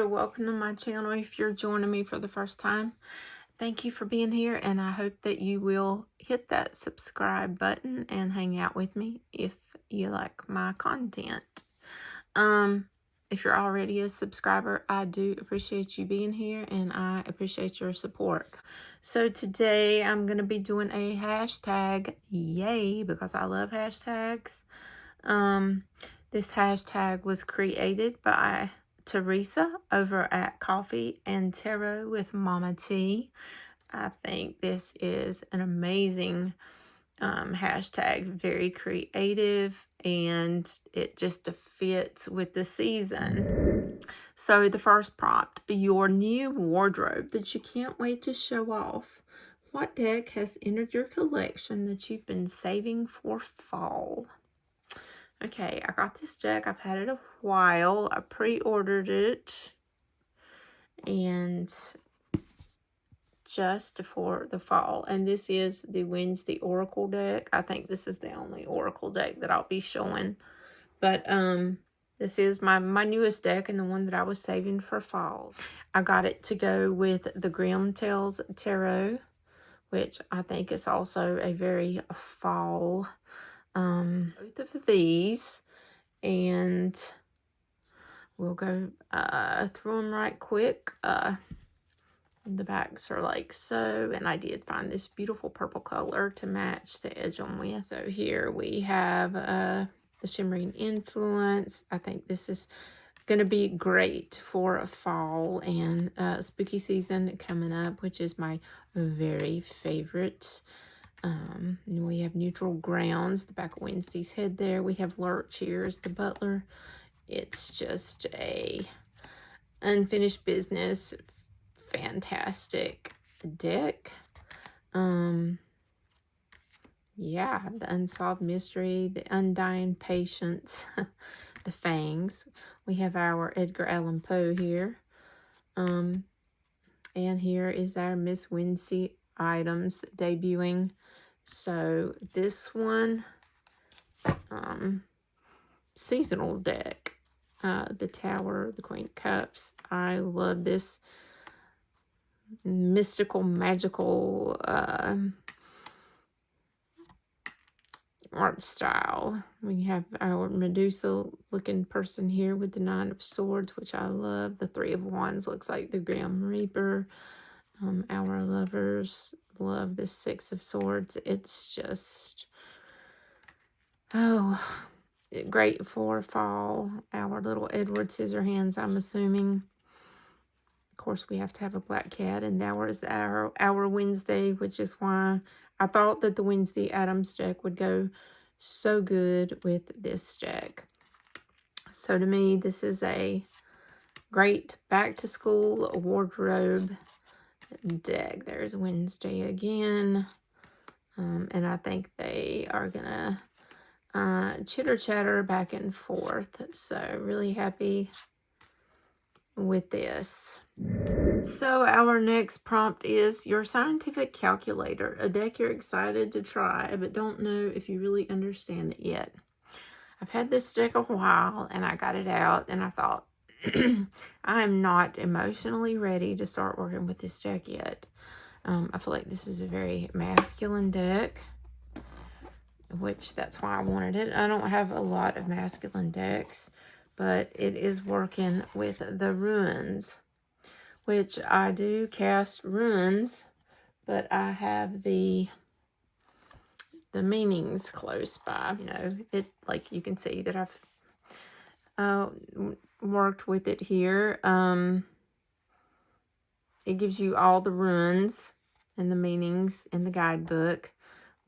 Hello, welcome to my channel. If you're joining me for the first time, thank you for being here, and I hope that you will hit that subscribe button and hang out with me if you like my content. If you're already a subscriber, I do appreciate you being here, and I appreciate your support. So today I'm going to be doing a hashtag yay, because I love hashtags. This hashtag was created by Teresa over at CoffeeandTarotwithMamaT. I think this is an amazing hashtag, very creative, and it just fits with the season. So the first prompt, your new wardrobe that you can't wait to show off. What deck has entered your collection that you've been saving for fall? Okay, I got this deck. I've had it a while. I pre-ordered it, and just for the fall. And this is the Wednesday Oracle deck. I think this is the only Oracle deck that I'll be showing. But this is my newest deck, and the one that I was saving for fall. I got it to go with the Grim Tales Tarot, which I think is also a very fall. Both of these, and we'll go through them right quick. The backs are like so, and I did find this beautiful purple color to match to edge them with. So here we have the Shimmering Influence. I think this is going to be great for fall and spooky season coming up, which is my very favorite. And we have Neutral Grounds, the back of Wednesday's head there. We have Lurch here as the butler. It's just a unfinished business, fantastic deck. Yeah, the Unsolved Mystery, the Undying Patience, the Fangs. We have our Edgar Allan Poe here. And here is our Miss Wednesday items debuting. So this one, seasonal deck, the Tower, the Queen of Cups. I love this mystical, magical art style. We have our Medusa looking person here with the Nine of Swords, which I love. The Three of Wands looks like the Grim Reaper. Our Lovers, love the Six of Swords. It's just, oh, great for fall. Our little Edward Scissorhands, I'm assuming. Of course, we have to have a black cat, and that was our Wednesday, which is why I thought that the Wednesday Addams deck would go so good with this deck. So to me, this is a great back-to-school wardrobe deck. There's Wednesday again. And I think they are gonna chitter chatter back and forth. So really happy with this. So our next prompt is your scientific calculator, a deck you're excited to try but don't know if you really understand it yet. I've had this deck a while, and I got it out, and I thought, I am not emotionally ready to start working with this deck yet. I feel like this is a very masculine deck, which that's why I wanted it. I don't have a lot of masculine decks, but it is working with the runes, which I do cast runes, but I have the meanings close by. You know, it, like you can see that I've worked with it here. It gives you all the runes and the meanings in the guidebook,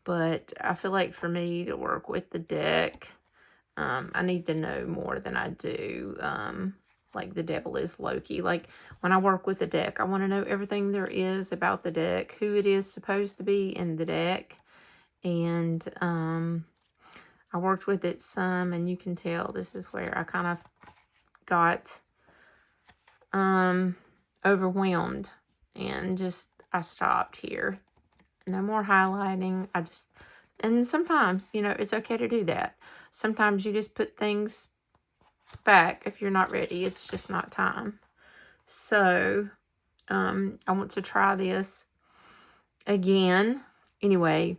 but I feel like for me to work with the deck, I need to know more than I do. Like the devil is Loki. Like when I work with the deck, I want to know everything there is about the deck, who it is supposed to be in the deck. And I worked with it some, and you can tell this is where I kind of got overwhelmed, and just I stopped here. No more highlighting. And sometimes, you know, it's okay to do that. Sometimes you just put things back if you're not ready. It's just not time. So, I want to try this again. Anyway,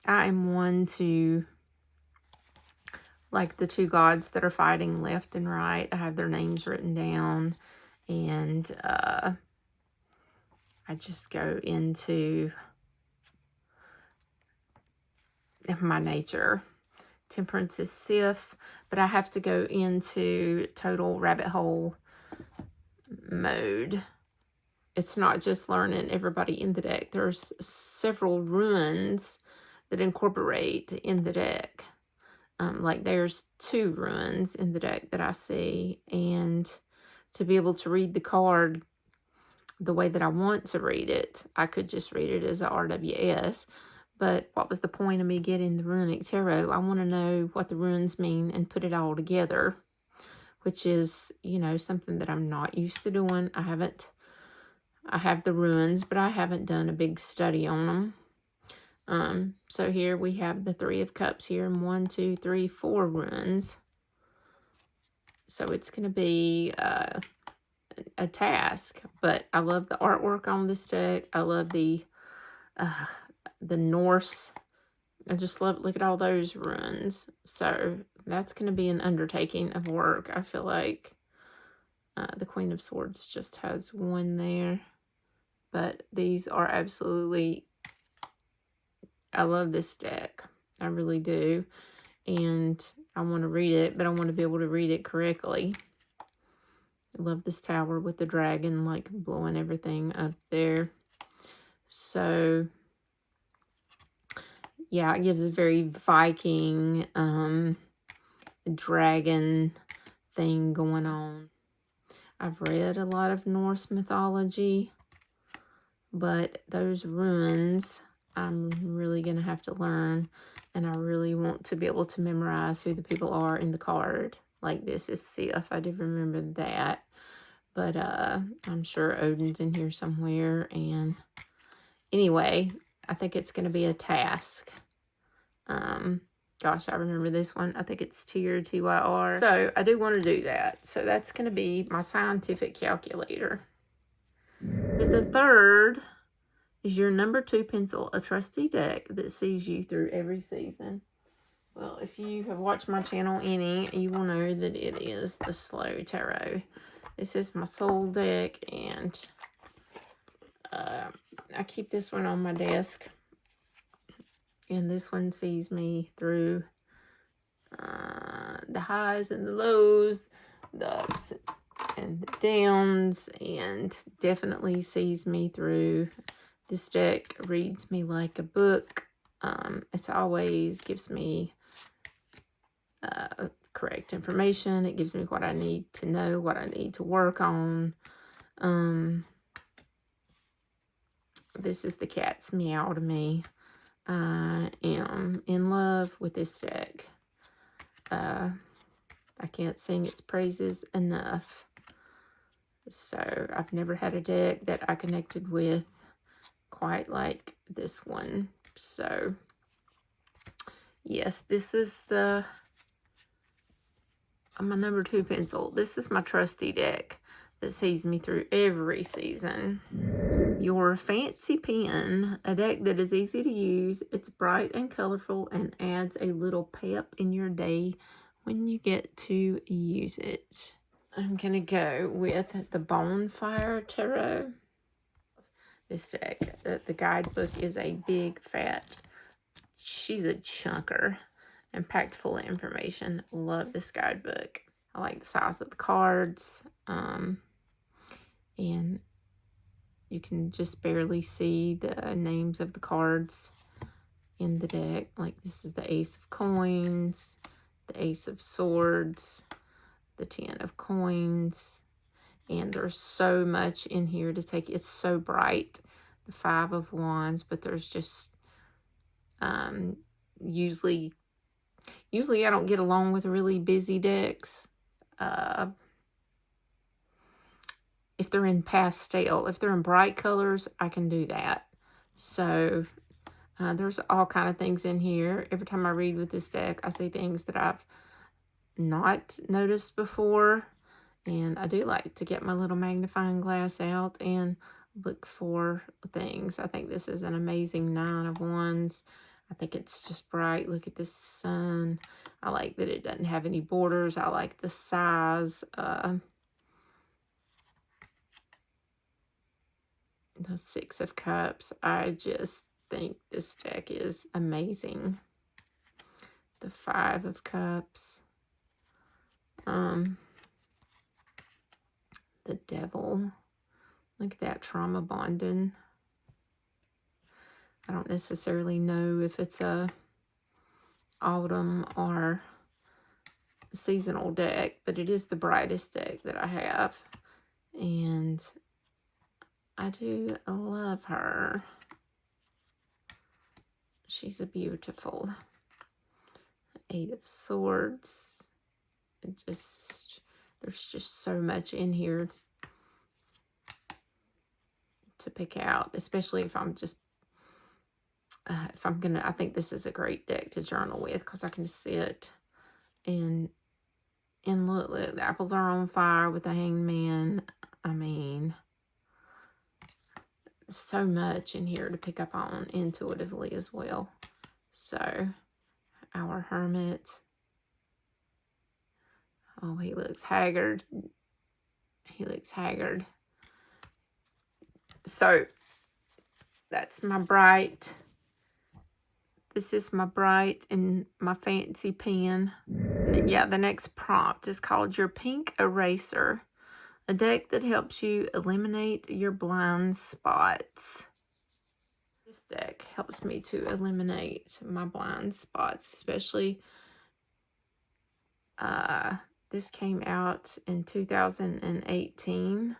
I am one to like the two gods that are fighting left and right. I have their names written down, and I just go into my nature. Temperance is Sif, but I have to go into total rabbit hole mode. It's not just learning everybody in the deck. There's several runes that incorporate in the deck. Like there's 2 runes in the deck that I see, and to be able to read the card the way that I want to read it, I could just read it as a RWS. But what was the point of me getting the runic tarot? I want to know what the runes mean and put it all together, which is, you know, something that I'm not used to doing. I have the runes, but I haven't done a big study on them. So here we have the 3 of Cups here, and 1, 2, 3, 4 runes. So it's going to be a task, but I love the artwork on this deck. I love the Norse. I just love, look at all those runes. So that's going to be an undertaking of work. I feel like the Queen of Swords just has 1 there. But these are absolutely, I love this deck. I really do. And I want to read it, but I want to be able to read it correctly. I love this tower with the dragon, like, blowing everything up there. So, yeah, it gives a very Viking, dragon thing going on. I've read a lot of Norse mythology, but those runes, I'm really going to have to learn, and I really want to be able to memorize who the people are in the card. Like, this is Sif. I do remember that. But I'm sure Odin's in here somewhere. And anyway, I think it's going to be a task. Gosh, I remember this one. I think it's Tyr, Tyr. So I do want to do that. So that's going to be my scientific calculator. The third is your number 2 pencil, a trusty deck that sees you through every season. Well, if you have watched my channel any, you will know that it is the Slow Tarot. This is my soul deck, and I keep this one on my desk. And this one sees me through the highs and the lows, the ups and the downs, and definitely sees me through. This deck reads me like a book. It always gives me correct information. It gives me what I need to know, what I need to work on. This is the cat's meow to me. I am in love with this deck. I can't sing its praises enough. So I've never had a deck that I connected with quite like this one. So yes, this is my number 2 pencil. This is my trusty deck that sees me through every season. Your fancy pen, a deck that is easy to use. It's bright and colorful and adds a little pep in your day when you get to use it. I'm going to go with the Bonfire Tarot. This deck, the guidebook is a big fat, she's a chunker and packed full of information. Love this guidebook. I like the size of the cards. And you can just barely see the names of the cards in the deck. Like, this is the Ace of Coins, the Ace of Swords, the 10 of Coins. And there's so much in here to take. It's so bright. The 5 of Wands, but there's just usually I don't get along with really busy decks. If they're in pastel, if they're in bright colors, I can do that. So there's all kind of things in here. Every time I read with this deck, I see things that I've not noticed before. And I do like to get my little magnifying glass out and look for things. I think this is an amazing 9 of Wands. I think it's just bright. Look at this sun. I like that it doesn't have any borders. I like the size. The 6 of Cups. I just think this deck is amazing. The 5 of Cups. The Devil. Look at that, trauma bonding. I don't necessarily know if it's a autumn or seasonal deck, but it is the brightest deck that I have. And I do love her. She's a beautiful 8 of Swords. There's just so much in here to pick out, especially if I'm just I think this is a great deck to journal with, because I can sit and look, the apples are on fire with the Hangman. I mean, so much in here to pick up on intuitively as well. So, our Hermit. Oh, he looks haggard. He looks haggard. So, that's my bright. This is my bright and my fancy pen. Yeah, the next prompt is called Your Pink Eraser. A deck that helps you eliminate your blind spots. This deck helps me to eliminate my blind spots, especially this came out in 2018,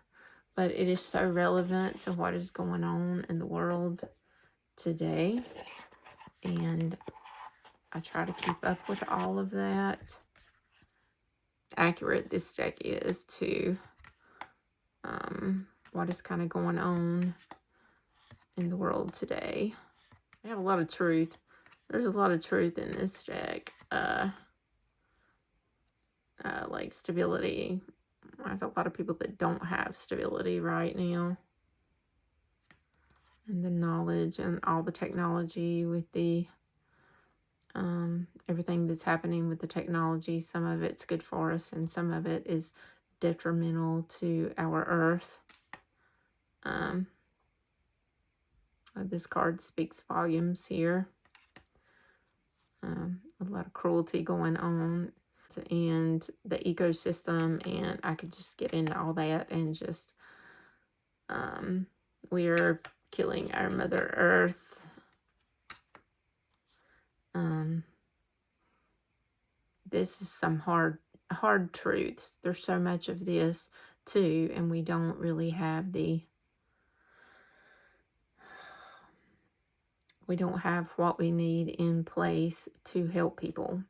but it is so relevant to what is going on in the world today. And I try to keep up with all of that. Accurate this deck is to what is kind of going on in the world today. I have a lot of truth. There's a lot of truth in this deck. Like stability. There's a lot of people that don't have stability right now. And the knowledge and all the technology with the everything that's happening with the technology. Some of it's good for us and some of it is detrimental to our earth. This card speaks volumes here. A lot of cruelty going on and the ecosystem, and I could just get into all that and just we are killing our Mother Earth. This is some hard truths. There's so much of this too, and we don't really have we don't have what we need in place to help people.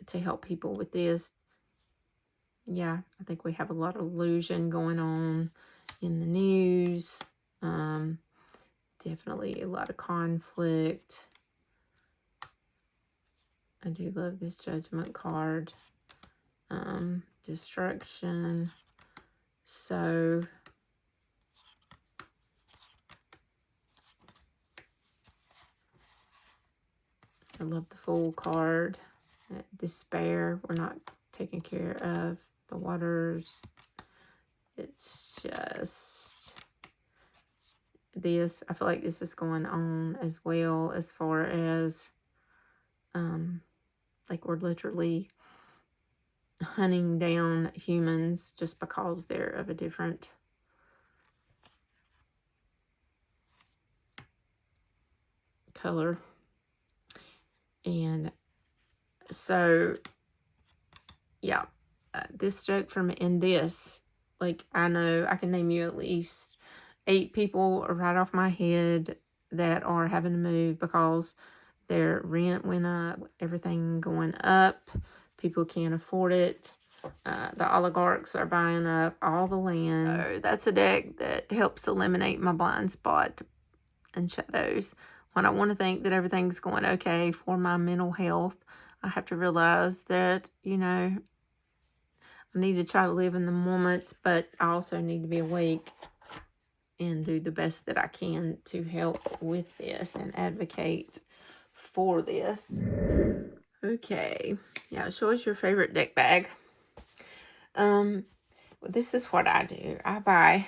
To help people with this. Yeah, I think we have a lot of illusion going on in the news. Definitely a lot of conflict. I do love this Judgment card. Destruction. So I love the Fool card. Despair. We're not taking care of the waters. It's just this. I feel like this is going on as well, as far as like we're literally hunting down humans just because they're of a different color. And so yeah, this joke from in this, like, I know I can name you at least 8 people right off my head that are having to move because their rent went up, everything going up, people can't afford it. The oligarchs are buying up all the land. So that's a deck that helps eliminate my blind spot and shadows. When I want to think that everything's going okay for my mental health, I have to realize that, you know, I need to try to live in the moment, but I also need to be awake and do the best that I can to help with this and advocate for this. Okay, yeah, show us your favorite deck bag. This is what I do. I buy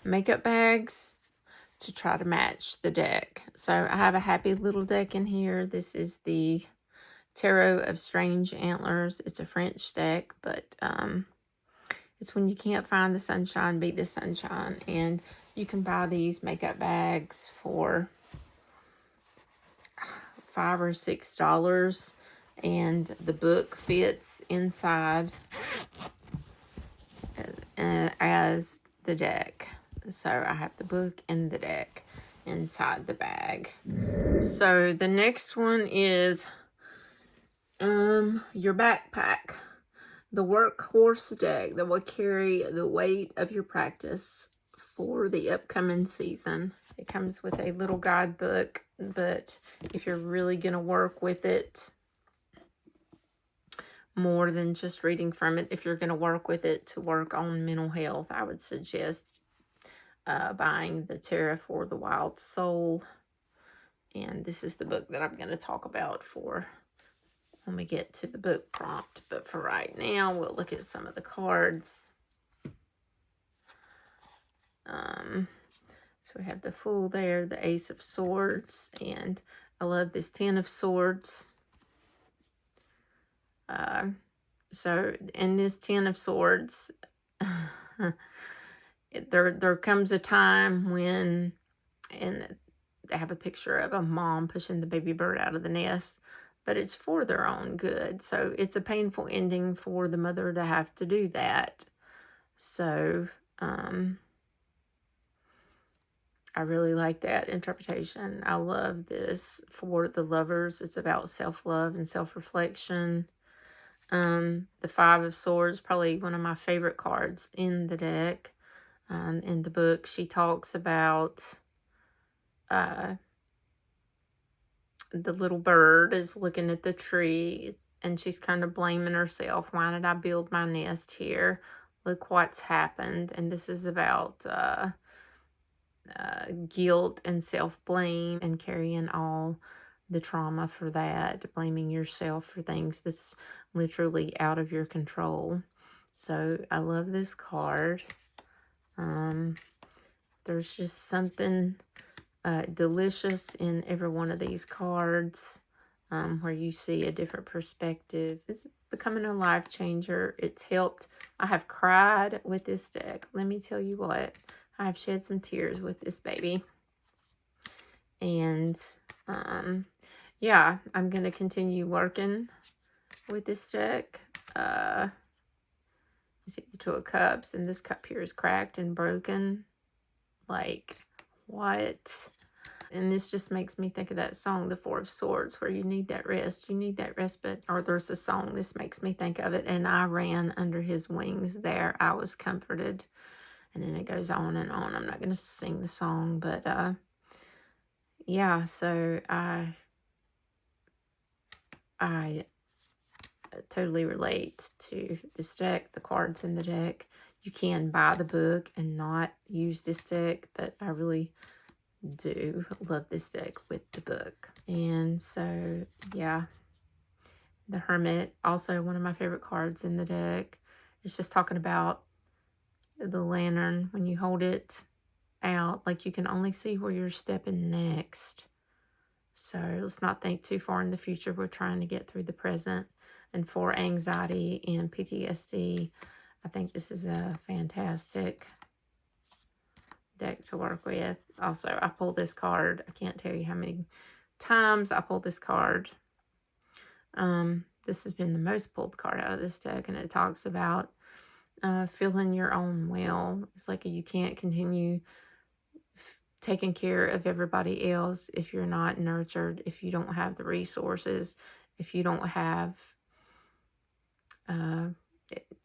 makeup bags to try to match the deck. So I have a happy little deck in here. This is the Tarot of Strange Antlers. It's a French deck, but it's when you can't find the sunshine, be the sunshine. And you can buy these makeup bags for $5 or $6, and the book fits inside as the deck. So I have the book and the deck inside the bag. So the next one is your backpack. The workhorse deck that will carry the weight of your practice for the upcoming season. It comes with a little guidebook, but if you're really going to work with it more than just reading from it, if you're going to work with it to work on mental health, I would suggest buying the Tarot for the Wild Soul. And this is the book that I'm going to talk about for when we get to the book prompt. But for right now, we'll look at some of the cards. So we have the Fool there, the Ace of Swords, and I love this Ten of Swords. So in this Ten of Swords, there comes a time when, and they have a picture of a mom pushing the baby bird out of the nest, but it's for their own good. So it's a painful ending for the mother to have to do that. So I really like that interpretation. I love this for the lovers. It's about self-love and self-reflection. The Five of Swords, probably one of my favorite cards in the deck. In the book, she talks about the little bird is looking at the tree, and she's kind of blaming herself. Why did I build my nest here? Look what's happened. And this is about guilt and self-blame and carrying all the trauma for that, blaming yourself for things that's literally out of your control. So I love this card. There's just something delicious in every one of these cards, where you see a different perspective. It's becoming a life changer. It's helped. I have cried with this deck. Let me tell you what. I've shed some tears with this baby. And yeah, I'm going to continue working with this deck. You see the Two of Cups, and this cup here is cracked and broken. Like, what? And this just makes me think of that song, The Four of Swords, where you need that rest. You need that respite. Or there's a song, this makes me think of it. And I ran under his wings there. I was comforted. And then it goes on and on. I'm not going to sing the song, but yeah, so I totally relate to this deck, the cards in the deck. You can buy the book and not use this deck, but I really do love this deck with the book. And so, yeah, the Hermit, also one of my favorite cards in the deck. It's just talking about the lantern. When you hold it out, like, you can only see where you're stepping next. So let's not think too far in the future. We're trying to get through the present. And for anxiety and PTSD, I think this is a fantastic deck to work with. Also, I pulled this card. I can't tell you how many times I pulled this card. This has been the most pulled card out of this deck, and it talks about feeling your own will. It's like you can't continue taking care of everybody else if you're not nurtured, if you don't have the resources, if you don't have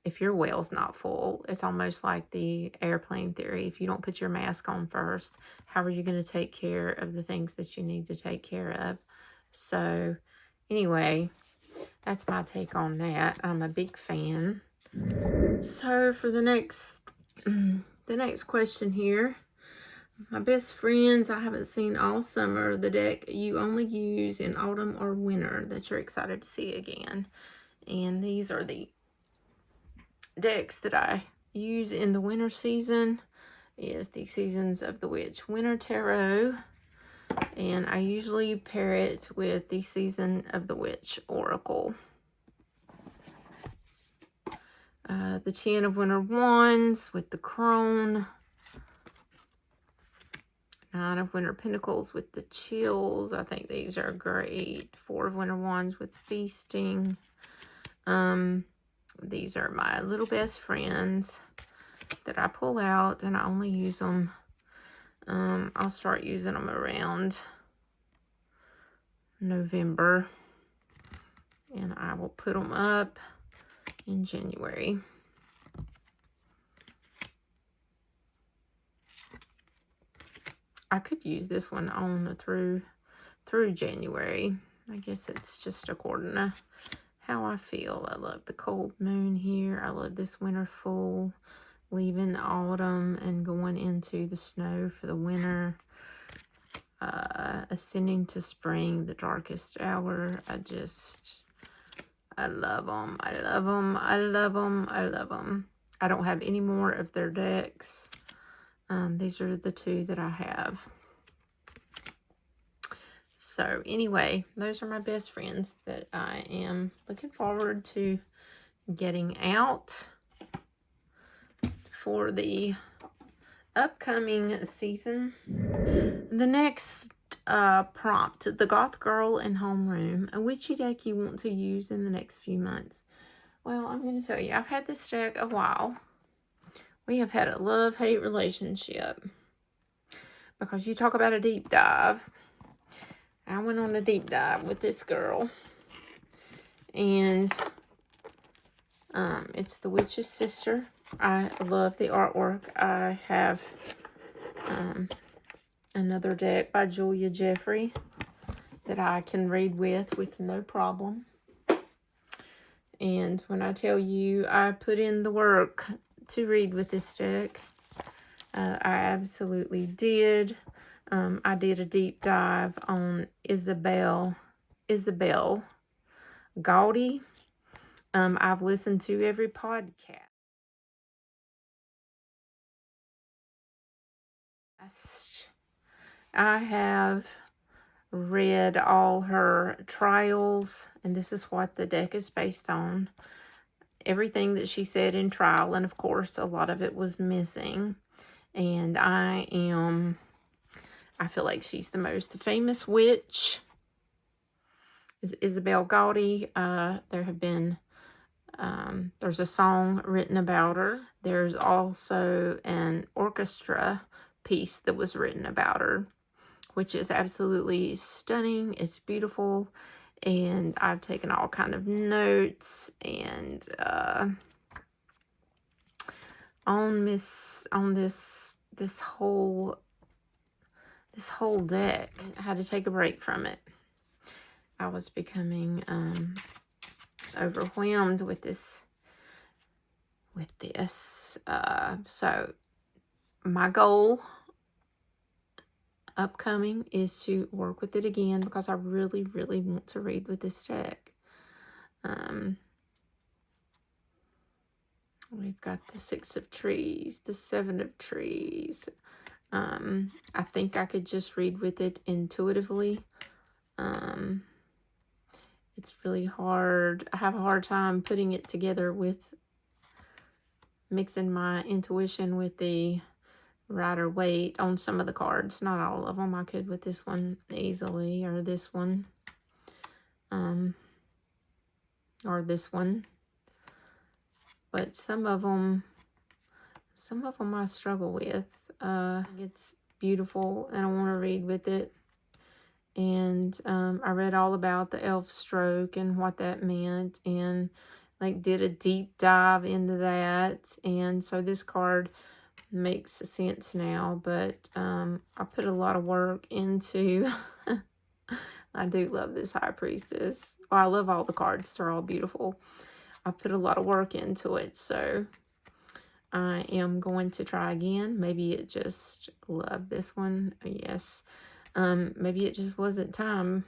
if your well's not full. It's almost like the airplane theory. If you don't put your mask on first, how are you going to take care of the things that you need to take care of? So anyway, that's my take on that. I'm a big fan So for the next question here, my best friends I haven't seen all summer, the deck you only use in autumn or winter that you're excited to see again. And these are the decks that I use in the winter season. Is the Seasons of the Witch Winter Tarot, and I usually pair it with the Season of the Witch Oracle. The 10 of Winter Wands with the Crone, 9 of Winter Pentacles with the Chills. I think these are great. 4 of Winter Wands with Feasting. These are my little best friends that I pull out, and I only use them. I'll start using them around November, and I will put them up in January. I could use this one on through January. I guess it's just according to how I feel. I love the cold moon here. I love this winter full, leaving autumn and going into the snow for the winter. Ascending to spring, the darkest hour. I love them. I love them. I love them. I love them. I don't have any more of their decks. These are the 2 that I have. So anyway, those are my best friends that I am looking forward to getting out for the upcoming season. The next prompt, the Goth Girl in Homeroom, a witchy deck you want to use in the next few months. Well, I'm going to tell you, I've had this deck a while. We have had a love-hate relationship because you talk about a deep dive. I went on a deep dive with this girl, and it's the Witch's Sister. I love the artwork. I have another deck by Julia Jeffrey that I can read with no problem. And when I tell you I put in the work to read with this deck, I absolutely did. I did a deep dive on Isabel Gaudy. I've listened to every podcast. I have read all her trials, and this is what the deck is based on. Everything that she said in trial, and of course, a lot of it was missing. And I feel like she's the most famous witch. Is Isabel Gaudy. There have been, there's a song written about her. There's also an orchestra piece that was written about her, which is absolutely stunning. It's beautiful, and I've taken all kind of notes and on this whole deck. I had to take a break from it. I was becoming overwhelmed with this. So my goal upcoming is to work with it again, because I really, really want to read with this deck. We've got the 6 of Trees, the 7 of Trees. I think I could just read with it intuitively. It's really hard. I have a hard time putting it together with mixing my intuition with the Rider-Waite on some of the cards. Not all of them. I could with this one easily, or this one. Or this one. But some of them I struggle with. It's beautiful, and I want to read with it. And I read all about the elf stroke and what that meant, and like did a deep dive into that. And so this card makes sense now, but I put a lot of work into I do love this High Priestess. Well, I love all the cards. They're all beautiful. I put a lot of work into it, so I am going to try again. Maybe it just, love this one, yes. Maybe it just wasn't time.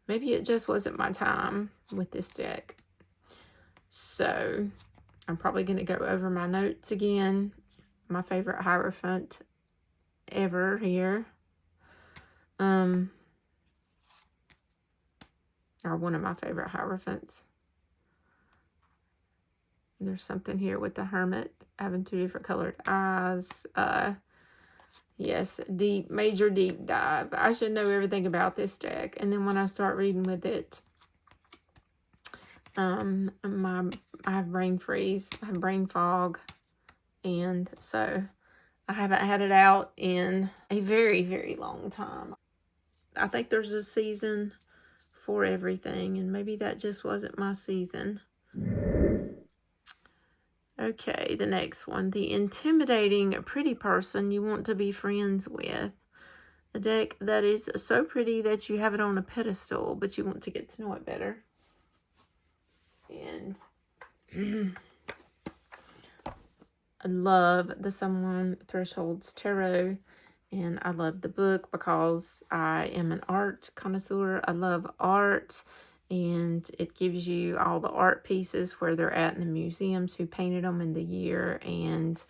Maybe it just wasn't my time with this deck. So I'm probably going to go over my notes again. My favorite Hierophant ever here. Or one of my favorite Hierophants. There's something here with the Hermit having 2 different colored eyes. Yes, major deep dive. I should know everything about this deck. And then when I start reading with it, I have brain freeze, I have brain fog. And so I haven't had it out in a very, very long time. I think there's a season for everything, and maybe that just wasn't my season. Okay, the next one. The intimidating pretty person you want to be friends with. A deck that is so pretty that you have it on a pedestal, but you want to get to know it better. And I love the Someone Thresholds Tarot. And I love the book because I am an art connoisseur. I love art. And it gives you all the art pieces where they're at in the museums, who painted them in the year. And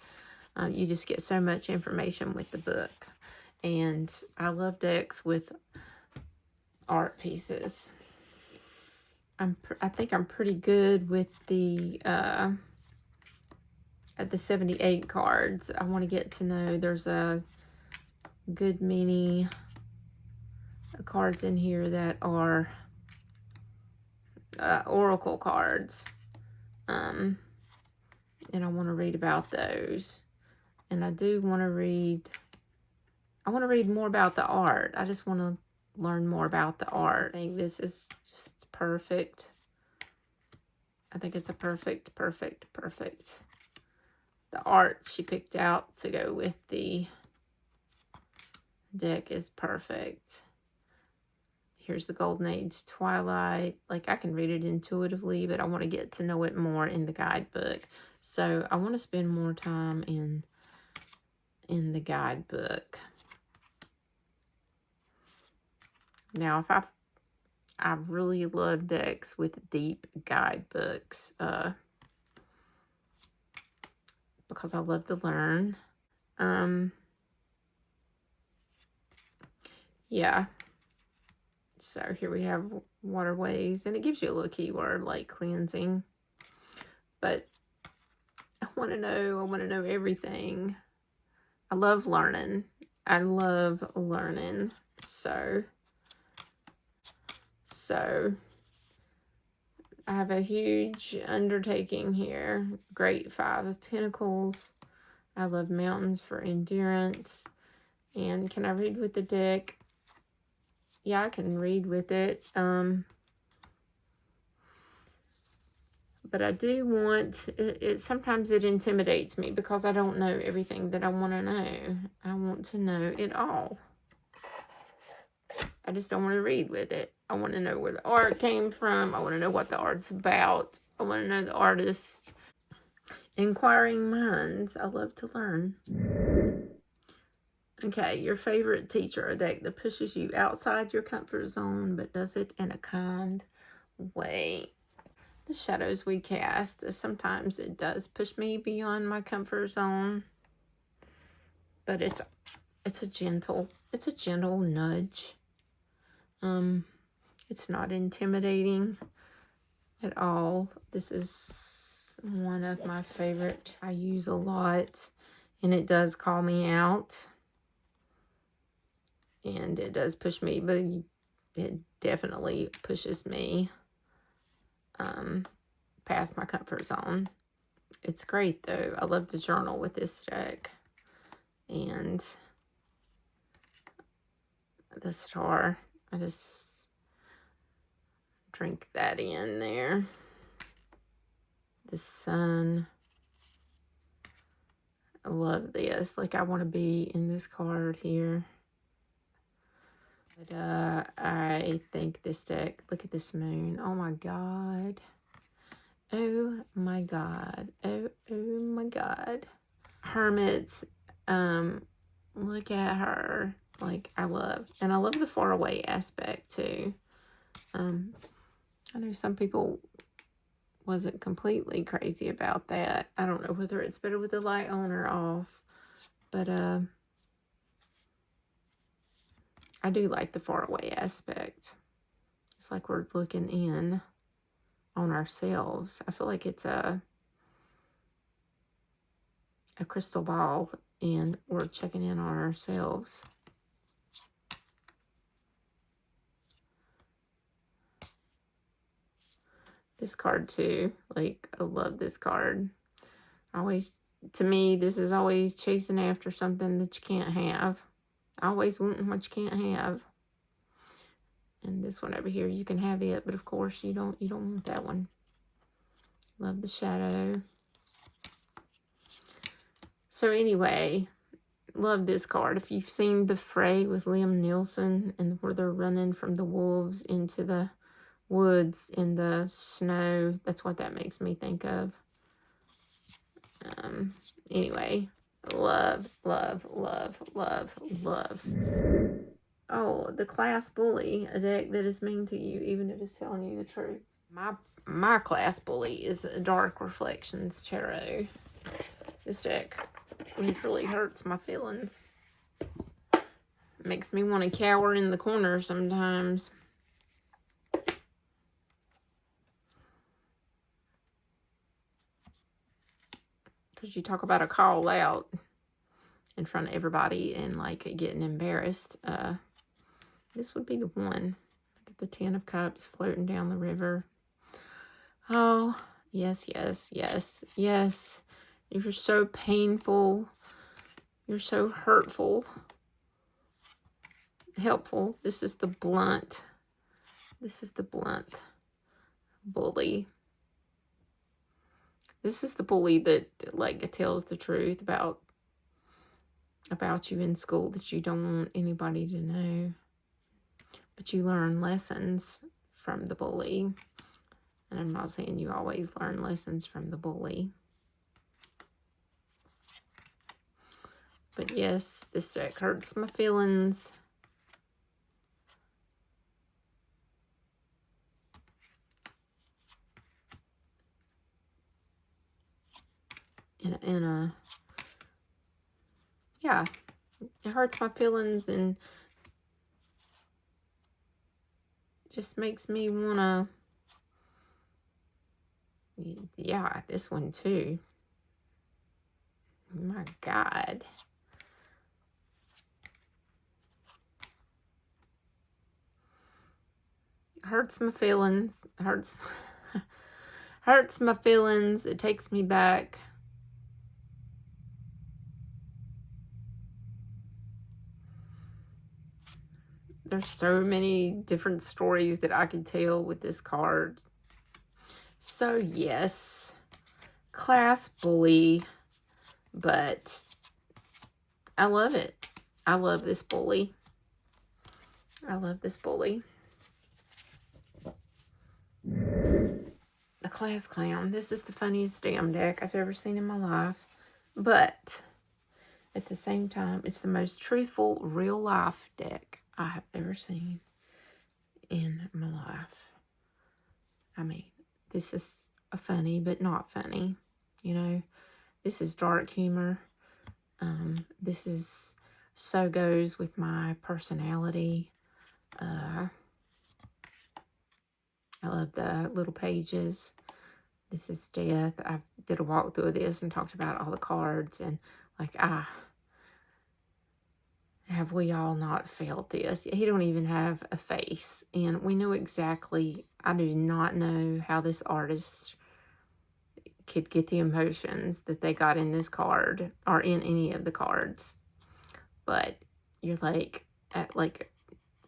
you just get so much information with the book. And I love decks with art pieces. I think I'm pretty good with the at the 78 cards. I want to get to know, there's a good many cards in here that are oracle cards. And I want to read about those. And I do want to read, I want to read more about the art. I just want to learn more about the art. I think this is just perfect. I think it's a perfect. The art she picked out to go with the deck is perfect. Here's the Golden Age Twilight. Like, I can read it intuitively, but I want to get to know it more in the guidebook. So I want to spend more time in the guidebook. Now, if I really love decks with deep guidebooks, because I love to learn. Yeah. So here we have waterways, and it gives you a little keyword like cleansing. But I want to know everything. I love learning. So I have a huge undertaking here. Great 5 of Pentacles. I love mountains for endurance. And can I read with the deck? Yeah, I can read with it. But I do want, sometimes it intimidates me because I don't know everything that I want to know. I want to know it all. I just don't want to read with it. I want to know where the art came from. I want to know what the art's about. I want to know the artist. Inquiring minds. I love to learn. Okay, your favorite teacher, a deck that pushes you outside your comfort zone, but does it in a kind way. The shadows we cast, sometimes it does push me beyond my comfort zone, but it's a gentle nudge. It's not intimidating at all. This is one of my favorite I use a lot, and it does call me out. And it does push me, but it definitely pushes me past my comfort zone. It's great, though. I love to journal with this deck. And the star, I just drink that in there. The sun. I love this. Like, I want to be in this card here. But I think this deck, look at this moon. Oh my God. Oh my God. Oh my God. Hermit. Look at her. Like, I love the far away aspect too. I know some people wasn't completely crazy about that. I don't know whether it's better with the light on or off, but I do like the far away aspect. It's like we're looking in on ourselves. I feel like it's a crystal ball and we're checking in on ourselves. This card too. Like, I love this card. Always, to me, this is always chasing after something that you can't have. Always wanting what you can't have. And this one over here, you can have it, but of course you don't want that one. Love the shadow. So anyway, love this card. If you've seen The Fray with Liam Neeson, and where they're running from the wolves into the woods in the snow, that's what that makes me think of. Anyway, love, love, love, love, love. Oh, the class bully, a deck that is mean to you, even if it's telling you the truth. My class bully is Dark Reflections Tarot. This deck literally hurts my feelings. Makes me want to cower in the corner sometimes. Because you talk about a call out in front of everybody and like getting embarrassed. This would be the one. Look at the Ten of Cups floating down the river. Oh, yes, yes, yes, yes. You're so painful. You're so hurtful. Helpful. This is the blunt. This is the blunt bully. This is the bully that like tells the truth about you in school that you don't want anybody to know. But you learn lessons from the bully. And I'm not saying you always learn lessons from the bully. But yes, this deck hurts my feelings. Yeah, it hurts my feelings and just makes me wanna, yeah, this one too. My God. Hurts my feelings. Hurts my feelings. It takes me back. There's so many different stories that I could tell with this card. So yes, class bully, but I love it. I love this bully. I love this bully. The class clown. This is the funniest damn deck I've ever seen in my life. But at the same time, it's the most truthful real life deck I have ever seen in my life. I mean, this is a funny but not funny. You know, this is dark humor. This is so goes with my personality. I love the little pages. This is death. I did a walkthrough of this and talked about all the cards and like, have we all not felt this? He don't even have a face. And we know exactly, I do not know how this artist could get the emotions that they got in this card or in any of the cards. But you're like,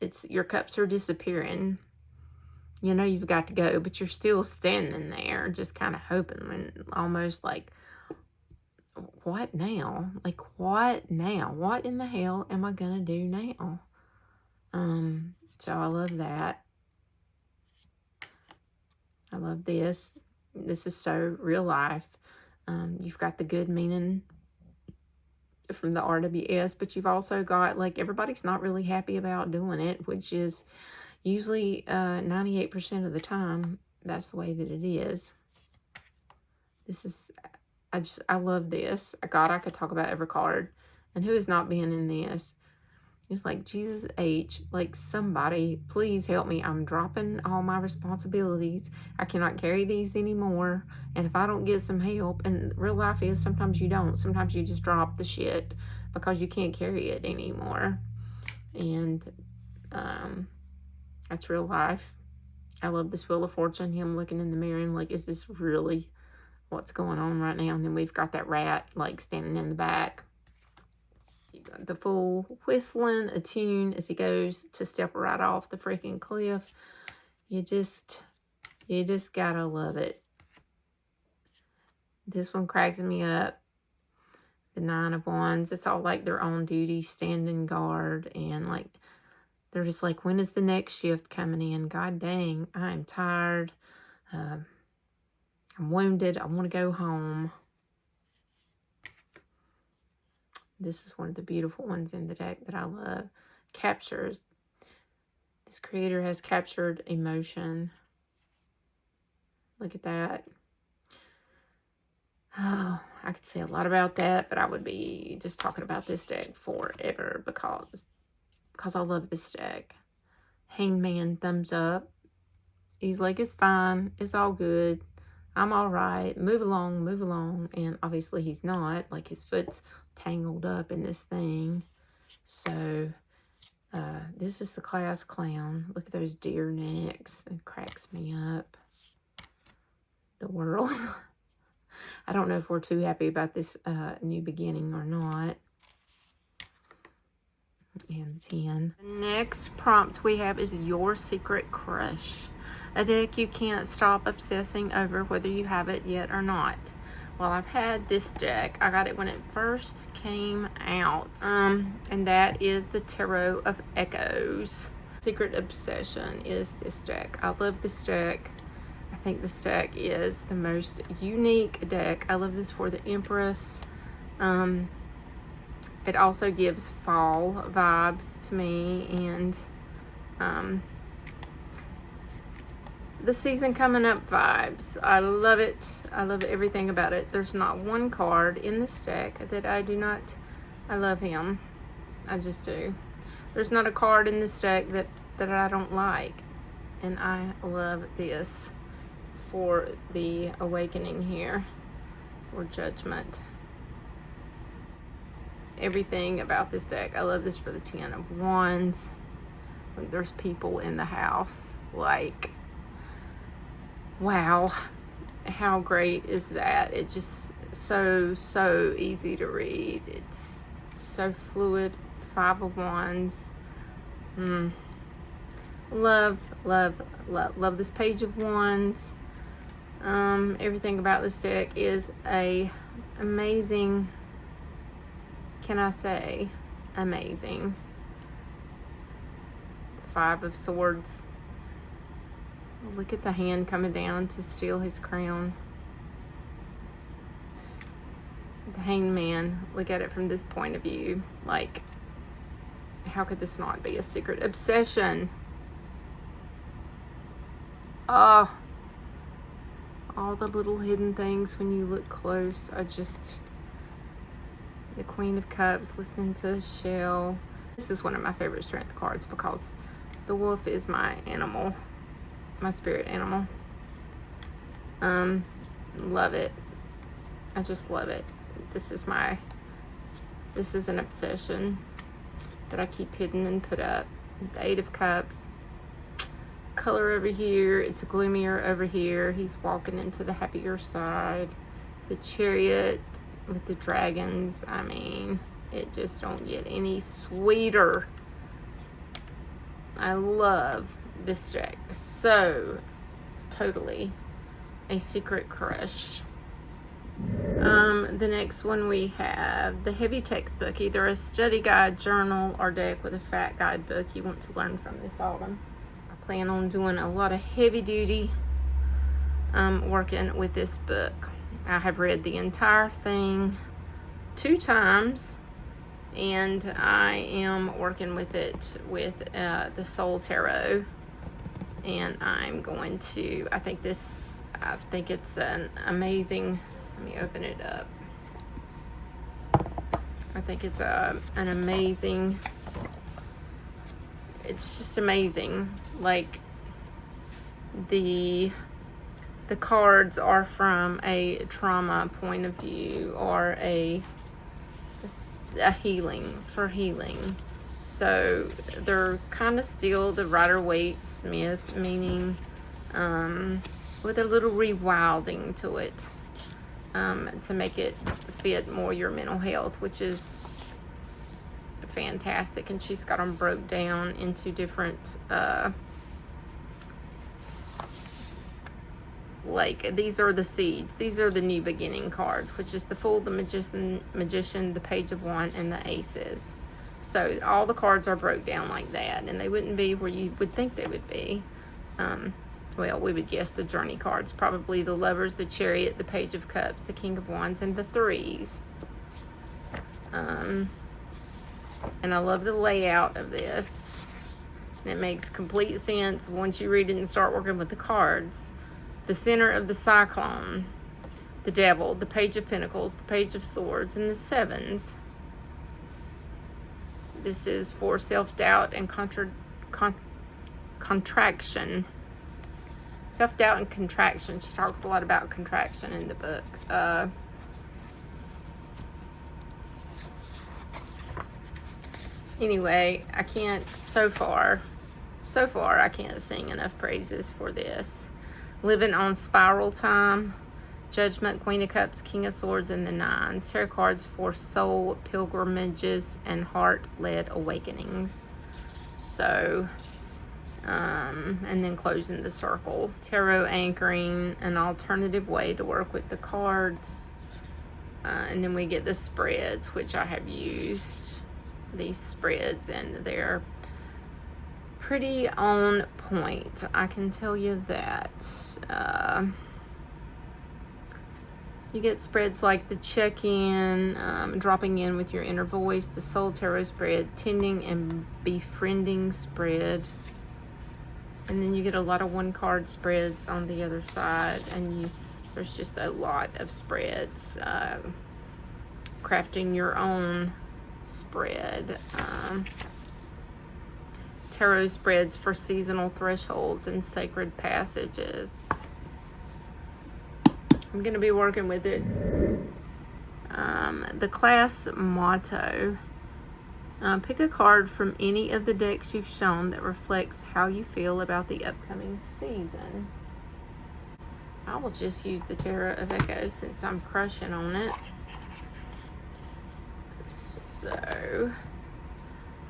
it's your cups are disappearing. You know you've got to go, but you're still standing there just kind of hoping and almost like, what now? Like, what now? What in the hell am I gonna do now? So I love that. I love this. This is so real life. You've got the good meaning from the RWS, but you've also got, like, everybody's not really happy about doing it, which is usually 98% of the time. That's the way that it is. This is, I love this. God, I could talk about every card. And who has not been in this? It's like, Jesus H, like, somebody, please help me. I'm dropping all my responsibilities. I cannot carry these anymore. And if I don't get some help, and real life is sometimes you don't. Sometimes you just drop the shit because you can't carry it anymore. And that's real life. I love this Wheel of Fortune, him looking in the mirror and like, is this really what's going on right now? And then we've got that rat, like, standing in the back. The Fool whistling a tune as he goes to step right off the freaking cliff. You just gotta love it. This one cracks me up. The Nine of Wands. It's all like they're on duty, standing guard, and like they're just like, when is the next shift coming in? God dang, I'm tired. I'm wounded. I want to go home. This is one of the beautiful ones in the deck that I love. Captures. This creator has captured emotion. Look at that. Oh, I could say a lot about that, but I would be just talking about this deck forever because I love this deck. Hangman, thumbs up. He's like, it's fine. It's all good. I'm all right. Move along, move along. And obviously he's not. Like, his foot's tangled up in this thing. So, this is the class clown. Look at those deer necks. That cracks me up. The world. I don't know if we're too happy about this new beginning or not. And 10. The next prompt we have is Your Secret Crush. A deck you can't stop obsessing over whether you have it yet or not. Well, I've had this deck. I got it when it first came out. And that is the Tarot of Echoes. Secret Obsession is this deck. I love this deck. I think this deck is the most unique deck. I love this for the Empress. It also gives fall vibes to me, and the season coming up vibes. I love it. I love everything about it. There's not one card in this deck that I do not. I love him. I just do. There's not a card in this deck that I don't like, and I love this for the awakening here, for Judgment. Everything about this deck. I love this for the 10 of Wands. Look, there's people in the house. Like, wow, how great is that? It's just so easy to read. It's so fluid. 5 of Wands. Love this Page of Wands. Everything about this deck is amazing. Can I say amazing? 5 of Swords. Look at the hand coming down to steal his crown. The Hanged Man. Look at it from this point of view. Like, how could this not be a secret obsession? Oh, all the little hidden things when you look close. The Queen of Cups, listening to the shell. This is one of my favorite strength cards because the wolf is my animal, my spirit animal. Love it. I just love it. This is an obsession that I keep hidden and put up. The 8 of Cups. Color over here. It's gloomier over here. He's walking into the happier side. The Chariot with the dragons. I mean, it just don't get any sweeter. I love this deck. So totally a secret crush. The next one we have the heavy textbook, either a study guide, journal, or deck with a fat guidebook you want to learn from this autumn. I plan on doing a lot of heavy duty working with this book. I have read the entire thing 2 times, and I am working with it with the Soul Tarot. And I'm going to, I think it's an amazing, let me open it up. I think it's an amazing, it's just amazing. Like, the cards are from a trauma point of view, or a healing. So they're kind of still the Rider-Waite-Smith meaning, with a little rewilding to it, to make it fit more your mental health, which is fantastic. And she's got them broke down into different, like, these are the seeds. These are the new beginning cards, which is the Fool, the Magician, the Page of Wands, and the Aces. So all the cards are broke down like that, and they wouldn't be where you would think they would be. Well, we would guess the Journey cards, probably the Lovers, the Chariot, the Page of Cups, the King of Wands, and the Threes. And I love the layout of this, and it makes complete sense once you read it and start working with the cards. The center of the Cyclone, the Devil, the Page of Pentacles, the Page of Swords, and the Sevens. This is for self-doubt and contraction. Self-doubt and contraction. She talks a lot about contraction in the book. Anyway, I can't, so far, I can't sing enough praises for this. Living on Spiral Time, Judgment, Queen of Cups, King of Swords, and the Nines. Tarot cards for soul pilgrimages and heart-led awakenings. So, and then closing the circle. Tarot anchoring, an alternative way to work with the cards. And then we get the spreads, which I have used these spreads, and they're pretty on point. I can tell you that. You get spreads like the check-in, dropping in with your inner voice, the Soul Tarot spread, tending and befriending spread. And then you get a lot of one-card spreads on the other side, and there's just a lot of spreads. Crafting your own spread. Tarot spreads for seasonal thresholds and sacred passages. I'm going to be working with it. The class motto. Pick a card from any of the decks you've shown that reflects how you feel about the upcoming season. I will just use the Tarot of Echoes since I'm crushing on it. So,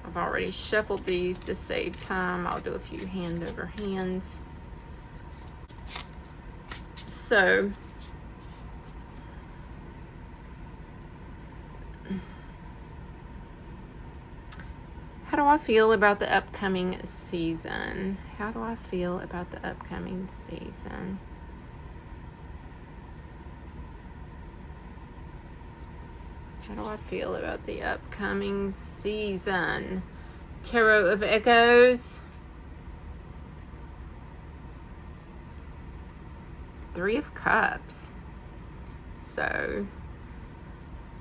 I've already shuffled these to save time. I'll do a few hand over hands. So, how do I feel about the upcoming season? How do I feel about the upcoming season? How do I feel about the upcoming season? Tarot of Echoes. 3 of Cups. So,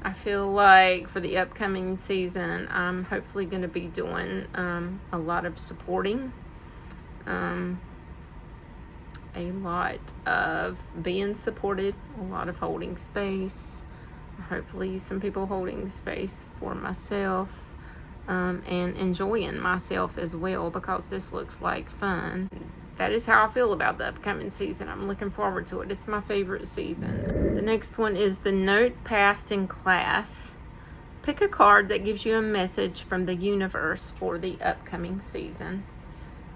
I feel like for the upcoming season, I'm hopefully going to be doing a lot of supporting. A lot of being supported. A lot of holding space. Hopefully some people holding space for myself, and enjoying myself as well, because this looks like fun. That is how I feel about the upcoming season. I'm looking forward to it. It's my favorite season. The next one is the Note Passed in Class. Pick a card that gives you a message from the universe for the upcoming season.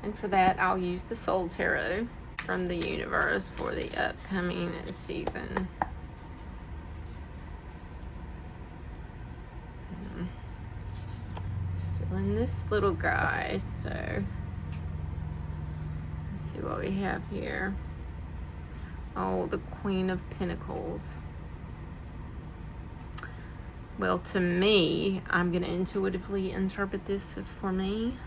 And for that, I'll use the Soul Tarot from the universe for the upcoming season. Feeling this little guy, so let's see what we have here. Oh, the Queen of Pentacles. Well, to me, I'm going to intuitively interpret this for me.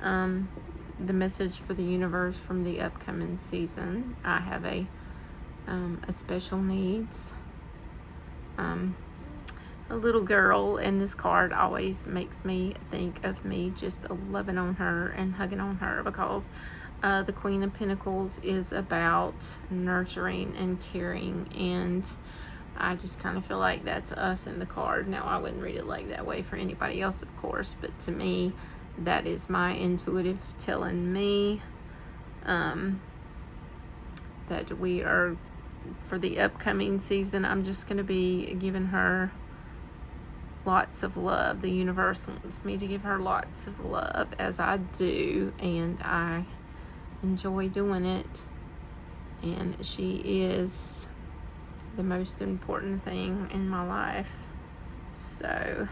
The message for the universe from the upcoming season. I have a special needs. A little girl, and this card always makes me think of me just loving on her and hugging on her, because the Queen of Pentacles is about nurturing and caring, and I just kind of feel like that's us in the card. Now, I wouldn't read it like that way for anybody else, of course, but to me, that is my intuitive telling me that we are, for the upcoming season, I'm just going to be giving her lots of love. The universe wants me to give her lots of love, as I do, and I enjoy doing it. And she is the most important thing in my life. So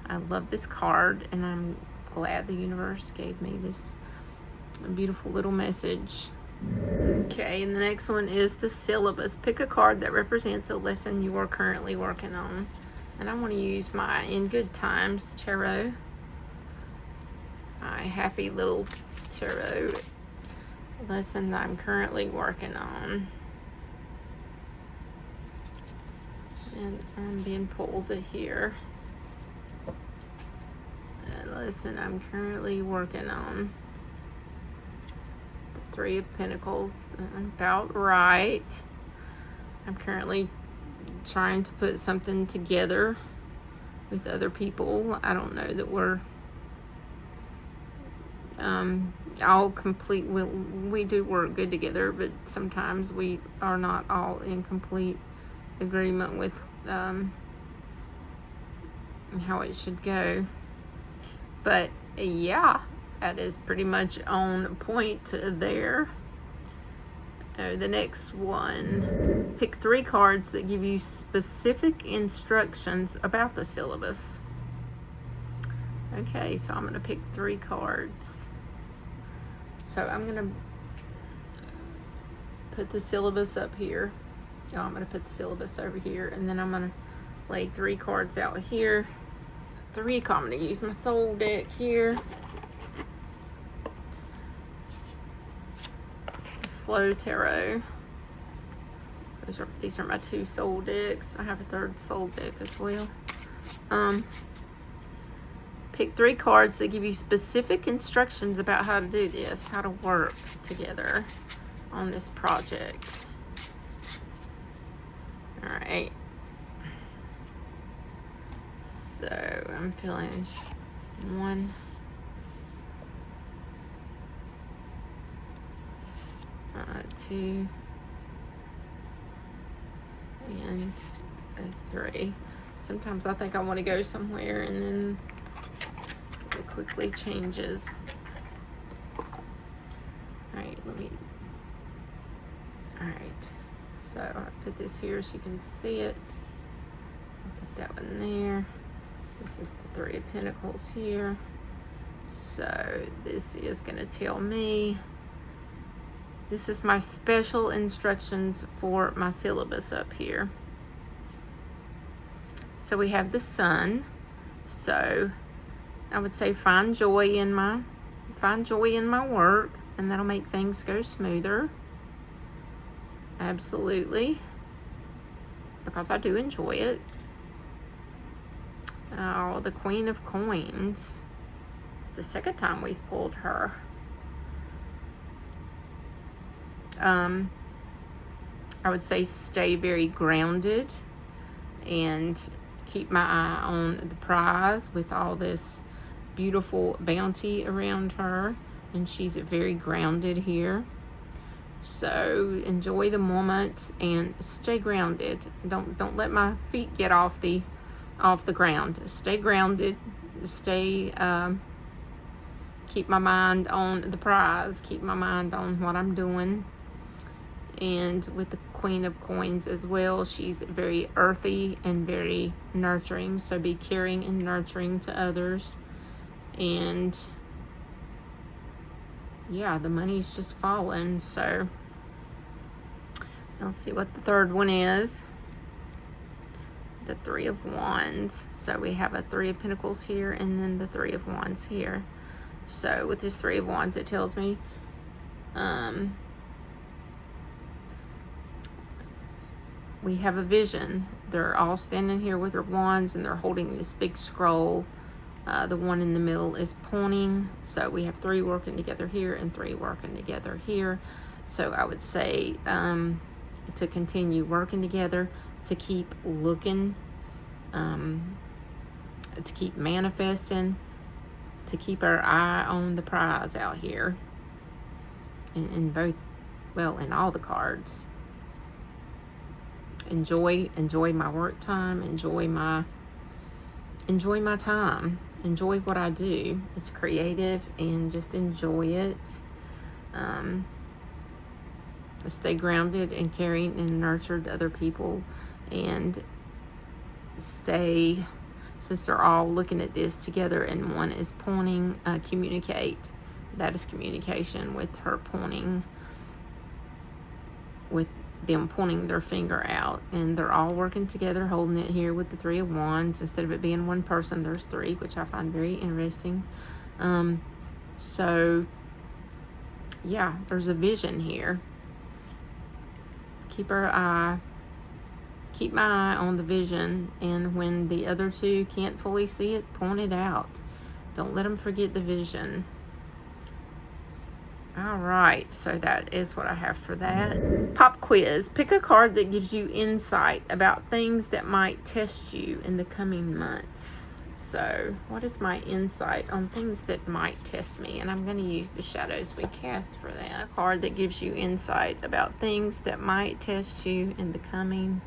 I love this card, and I'm glad the universe gave me this beautiful little message. Okay, and the next one is the syllabus. Pick a card that represents a lesson you are currently working on. And I want to use my In Good Times tarot, my happy little tarot lesson that I'm currently working on. And I'm being pulled to here. A lesson I'm currently working on. The Three of Pentacles, about right. I'm currently trying to put something together with other people. I don't know that we're all complete. We do work good together, but sometimes we are not all in complete agreement with how it should go. But yeah, that is pretty much on point there. The next one, pick 3 cards that give you specific instructions about the syllabus. Okay, so I'm going to pick 3 cards. So I'm going to put the syllabus up here. Oh, I'm going to put the syllabus over here, and then I'm going to lay 3 cards out here. 3, I'm going to use my soul deck here. Slow Tarot. These are my 2 soul decks. I have a 3rd soul deck as well. Pick 3 cards that give you specific instructions about how to do this, how to work together on this project. Alright. So I'm feeling 1, 2, and 3. Sometimes I think I want to go somewhere, and then it quickly changes. Alright, alright, so I put this here so you can see it. I'll put that one there. This is the 3 of Pentacles here. So this is going to tell me, this is my special instructions for my syllabus up here. So we have the Sun. So I would say find joy in my work, and that'll make things go smoother. Absolutely. Because I do enjoy it. Oh, the Queen of Coins. It's the 2nd time we've pulled her. I would say stay very grounded and keep my eye on the prize with all this beautiful bounty around her, and she's very grounded here. So enjoy the moment and stay grounded. Don't let my feet get off the ground. Stay grounded. Stay keep my mind on the prize. Keep my mind on what I'm doing. And with the Queen of Coins as well, she's very earthy and very nurturing. So be caring and nurturing to others. And yeah, the money's just falling. So Let's see what the third one is. The Three of Wands. So we have a Three of Pentacles here and then the Three of Wands here. So with this Three of Wands, it tells me we have a vision. They're all standing here with their wands and they're holding this big scroll. The one in the middle is pointing. So we have 3 working together here and 3 working together here. So I would say to continue working together, to keep looking, to keep manifesting, to keep our eye on the prize out here. In both, well, in all the cards. Enjoy my work time, enjoy my time, enjoy what I do. It's creative and just enjoy it. Stay grounded and caring and nurtured other people, and stay, since they're all looking at this together and one is pointing, communicate. That is communication with her pointing, with them pointing their finger out, and they're all working together, holding it here with the Three of Wands. Instead of it being one person, there's 3, which I find very interesting. So yeah, there's a vision here. Keep my eye on the vision, and when the other 2 can't fully see it, point it out. Don't let them forget the vision. All right, so that is what I have for that. Pop quiz. Pick a card that gives you insight about things that might test you in the coming months. So what is my insight on things that might test me? And I'm going to use the shadows we cast for that. A card that gives you insight about things that might test you in the coming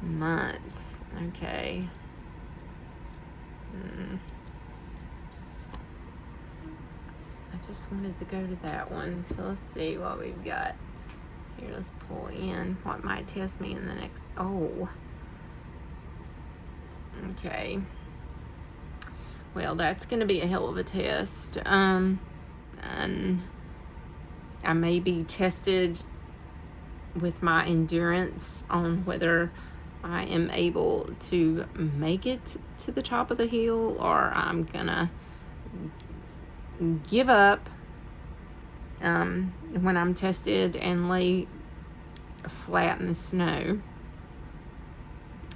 months. Okay. I just wanted to go to that one. So let's see what we've got here. Let's pull in what might test me in the next. Oh. Okay. Well, that's going to be a hell of a test. And I may be tested with my endurance on whether I am able to make it to the top of the hill, or I'm gonna give up when I'm tested and lay flat in the snow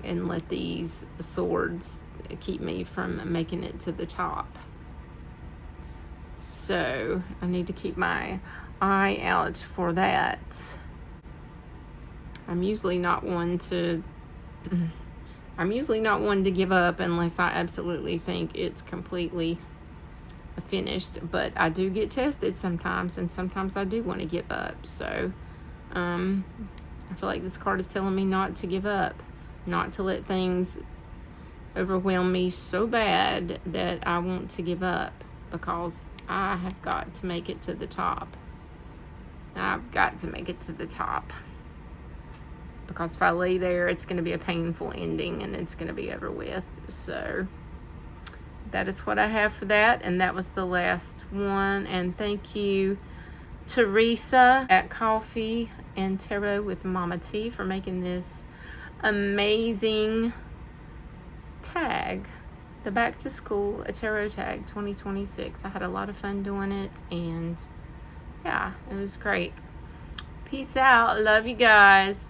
and let these swords keep me from making it to the top. So I need to keep my eye out for that. I'm usually not one to give up unless I absolutely think it's completely finished, but I do get tested sometimes, and sometimes I do want to give up. So I feel like this card is telling me not to give up, not to let things overwhelm me so bad that I want to give up, because I have got to make it to the top. I've got to make it to the top, because if I lay there, it's going to be a painful ending and it's going to be over with. So that is what I have for that, and that was the last one. And thank you, Teresa at Coffee and Tarot with Mama T, for making this amazing tag, the Back to School Tarot Tag 2026. I had a lot of fun doing it, and yeah, it was great. Peace out. Love you guys.